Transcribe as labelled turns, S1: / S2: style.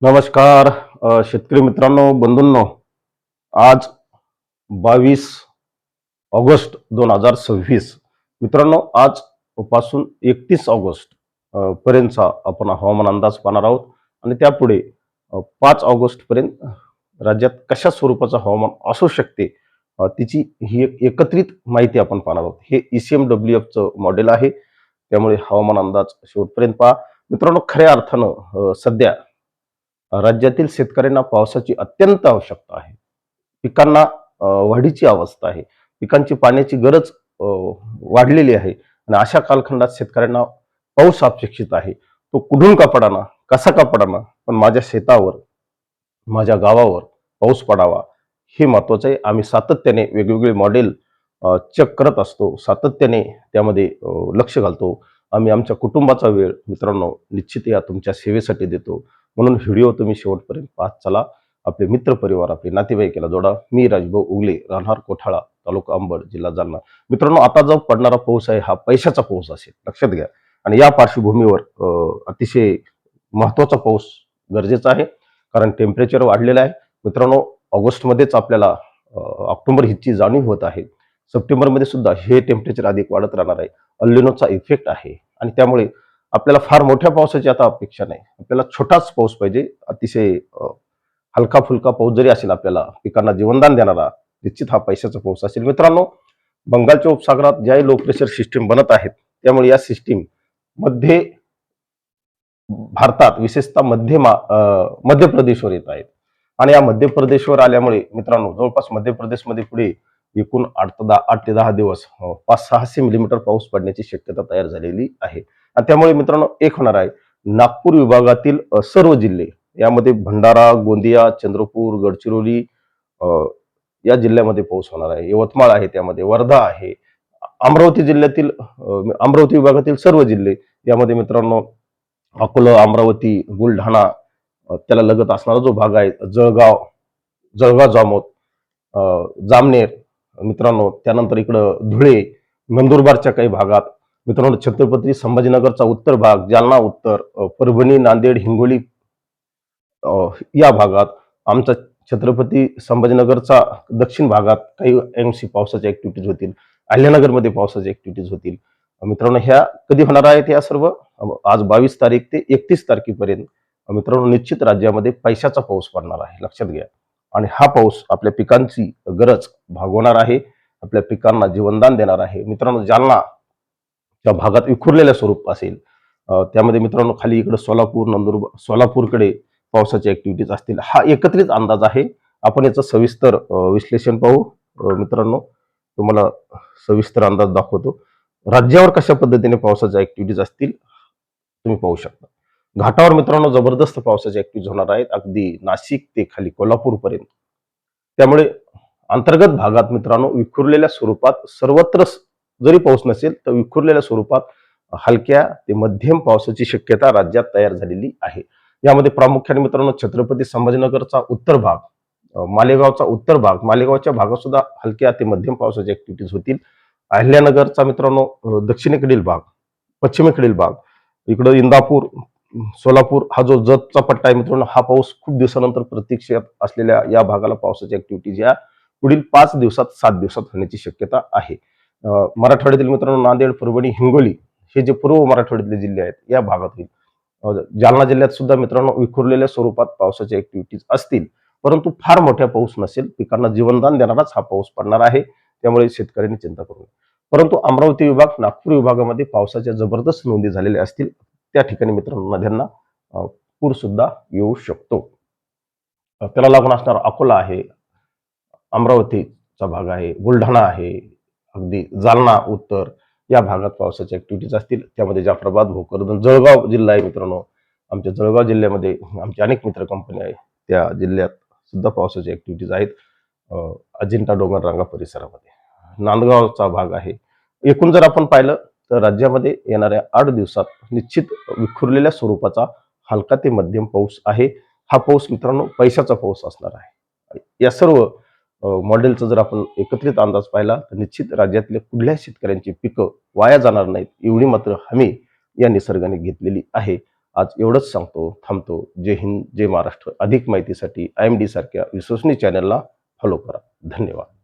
S1: नमस्कार शेतकरी मित्रांनो, बंधूंनो. आज 22 ऑगस्ट 2026. मित्रांनो, आज पासून 31 ऑगस्ट पर्यंतचा आपण हवामान अंदाज पाहणार आहोत आणि त्यापुढे 5 ऑगस्ट पर्यंत राज्यात कशा स्वरूपाचं हवामान असू शकते, तिची ही एक एकत्रित माहिती आपण पाहणार आहोत. हे ECMWFचं मॉडेल आहे, त्यामुळे हवामान अंदाज शेवटपर्यंत पहा. मित्रांनो, खऱ्या अर्थानं सध्या राज्यातील शेतकऱ्यांना पावसाची अत्यंत आवश्यकता आहे. पिकांना वाढीची अवस्था आहे. पिकांची पाण्याची गरज वाढलेली आहे आणि अशा कालखंडात शेतकऱ्यांना पाऊस अपेक्षित आहे. तो कुठून का पडाना, कसा का पडाना, पण माझ्या शेतावर, माझ्या गावावर पाऊस पडावा हे महत्वाचं आहे. आम्ही सातत्याने वेगवेगळे मॉडेल चेक करत असतो, सातत्याने त्यामध्ये लक्ष घालतो. आम्ही आमच्या कुटुंबाचा वेळ मित्रांनो निश्चित या तुमच्या सेवेसाठी देतो. म्हणून व्हिडिओ तुम्ही शेवटपर्यंत पाहत चला. आपले मित्र परिवार, आपले नातेवाईकाला जोडा. मी राजभाऊ उगले, राहणार कोठाळा, तालुका अंबड, जिल्हा जालना. मित्रांनो, आता जो पडणारा पाऊस आहे हा पैशाचा पाऊस असेल, लक्षात घ्या. आणि या पार्श्वभूमीवर अतिशय महत्वाचा पाऊस गरजेचा आहे, कारण टेम्परेचर वाढलेलं आहे. मित्रांनो, ऑगस्टमध्येच आपल्याला ऑक्टोबर हिची जाणीव होत आहे. सप्टेंबरमध्ये सुद्धा हे टेम्परेचर अधिक वाढत राहणार आहे. अल्निनोचा इफेक्ट आहे आणि त्यामुळे आपल्याला फार मोठ्या पावसाची आता अपेक्षा नाही. आपल्याला छोटाच पाऊस पाहिजे. अतिशय हलका फुलका पाऊस जरी असेल, आपल्याला पिकांना जीवनदान देणारा, निश्चित हा पैशाचा पाऊस असेल. मित्रांनो, बंगालच्या उपसागरात ज्या लो प्रेशर सिस्टीम बनत आहेत, त्यामुळे या सिस्टीम मध्ये भारतात विशेषतः मध्य प्रदेशवर येत आहेत आणि या मध्य प्रदेशवर आल्यामुळे मित्रांनो जवळपास मध्य प्रदेशमध्ये पुढे एकूण 8 ते 10 दिवस 500-600 मिलीमीटर पाऊस पडण्याची शक्यता तयार झालेली आहे. आणि त्यामुळे मित्रांनो एक होणार आहे, नागपूर विभागातील सर्व जिल्हे, यामध्ये भंडारा, गोंदिया, चंद्रपूर, गडचिरोली या जिल्ह्यामध्ये पाऊस होणार आहे. यवतमाळ आहे, त्यामध्ये वर्धा आहे. अमरावती जिल्ह्यातील अमरावती विभागातील सर्व जिल्हे, यामध्ये मित्रांनो अकोला, अमरावती, बुलढाणा, त्याला लगत असणारा जो भाग आहे, जळगाव, जळगाव जामोद, जामनेर मित्रांनो, त्यानंतर इकडं धुळे, नंदुरबारच्या काही भागात मित्रांनो, छत्रपती संभाजीनगरचा उत्तर भाग, जालना उत्तर, परभणी, नांदेड, हिंगोली या भागात, आमचा छत्रपती संभाजीनगरचा दक्षिण भागात काही अंशी पावसाच्या ऍक्टिव्हिटीज होतील. अहिल्यानगरमध्ये पावसाच्या ऍक्टिव्हिटीज होतील. मित्रांनो, ह्या कधी होणार आहेत? या सर्व आज 22 तारीख ते 31 तारखेपर्यंत मित्रांनो निश्चित राज्यामध्ये पैशाचा पाऊस पडणार आहे, लक्षात घ्या. आणि हा पाऊस आपल्या पिकांची गरज भागवणार आहे, आपल्या पिकांना जीवनदान देणार आहे. मित्रांनो, जालना त्या भागात विखुरलेल्या स्वरूप असेल, त्यामध्ये मित्रांनो खाली इकडे सोलापूर, नंदुरबार, सोलापूरकडे पावसाच्या ऍक्टिव्हिटीज असतील. हा एकत्रित अंदाज आहे. आपण याचं सविस्तर विश्लेषण पाहू. मित्रांनो, तुम्हाला सविस्तर अंदाज दाखवतो. राज्यावर कशा पद्धतीने पावसाच्या ऍक्टिव्हिटीज असतील तुम्ही पाहू शकता. घाटावर मित्रांनो जबरदस्त पावसाच्या ऍक्टिव्हिटीज होणार आहेत, अगदी नाशिक ते खाली कोल्हापूर पर्यंत. त्यामुळे अंतर्गत भागात मित्रांनो विखुरलेल्या स्वरूपात सर्वत्र जरी पाऊस नसेल तर विखुरलेल्या स्वरूपात हलक्या ते मध्यम पावसाची शक्यता राज्यात तयार झालेली आहे. यामध्ये प्रामुख्याने मित्रांनो छत्रपती संभाजीनगरचा उत्तर भाग, मालेगावचा उत्तर भाग, मालेगावच्या भागात सुद्धा हलक्या ते मध्यम पावसाच्या ऍक्टिव्हिटीज होतील. अहिल्यानगरचा मित्रांनो दक्षिणेकडील भाग, पश्चिमेकडील भाग, इकडं इंदापूर, सोलापूर हा जो जतचा पट्टा आहे मित्रांनो, हा पाऊस खूप दिवसानंतर प्रतीक्षेत असलेल्या या भागाला पावसाच्या ऍक्टिव्हिटीज या पुढील 5 दिवसात 7 दिवसात होण्याची शक्यता आहे. मराठवाड्यातील मित्रांनो नांदेड, परभणी, हिंगोली हे जे पूर्व मराठवाड्यातले जिल्हे आहेत या भागात होईल. जालना जिल्ह्यात सुद्धा मित्रांनो विखुरलेल्या स्वरूपात पावसाच्या ऍक्टिव्हिटीज असतील, परंतु फार मोठ्या पाऊस नसेल. पिकांना जीवनदान देणाराच हा पाऊस पडणार आहे, त्यामुळे शेतकऱ्यांनी चिंता करू नये. परंतु अमरावती विभाग, नागपूर विभागामध्ये पावसाच्या जबरदस्त नोंदी झालेल्या असतील. त्या ठिकाणी मित्रांनो नद्यांना पूर सुद्धा येऊ शकतो. त्याला लागून असणारा अकोला आहे, अमरावतीचा भाग आहे, बुलढाणा आहे, अगदी जालना उत्तर या भागात पावसाच्या ऍक्टिव्हिटीज असतील. त्यामध्ये जाफराबाद, भोकरदन, जळगाव जिल्हा आहे मित्रांनो. आमच्या जळगाव जिल्ह्यामध्ये आमचे अनेक मित्र कंपनी आहे, त्या जिल्ह्यात सुद्धा पावसाच्या ऍक्टिव्हिटीज आहेत. अजिंठा डोंगररांगा परिसरामध्ये नांदगावचा भाग आहे. एकूण जर आपण पाहिलं तर राज्यामध्ये येणाऱ्या 8 दिवसात निश्चित विखुरलेल्या स्वरूपाचा हलका ते मध्यम पाऊस आहे. हा पाऊस मित्रांनो पैशाचा पाऊस असणार आहे. या सर्व मॉडेलचा जर आपण एकत्रित अंदाज पाहिला तर निश्चित राज्यातल्या कुठल्याही शेतकऱ्यांची पिकं वाया जाणार नाहीत, एवढी मात्र हमी या निसर्गाने घेतलेली आहे. आज एवढंच सांगतो, थांबतो. जय हिंद, जय महाराष्ट्र. अधिक माहितीसाठी IMD सारख्या विश्वसनीय चॅनलला फॉलो करा. धन्यवाद.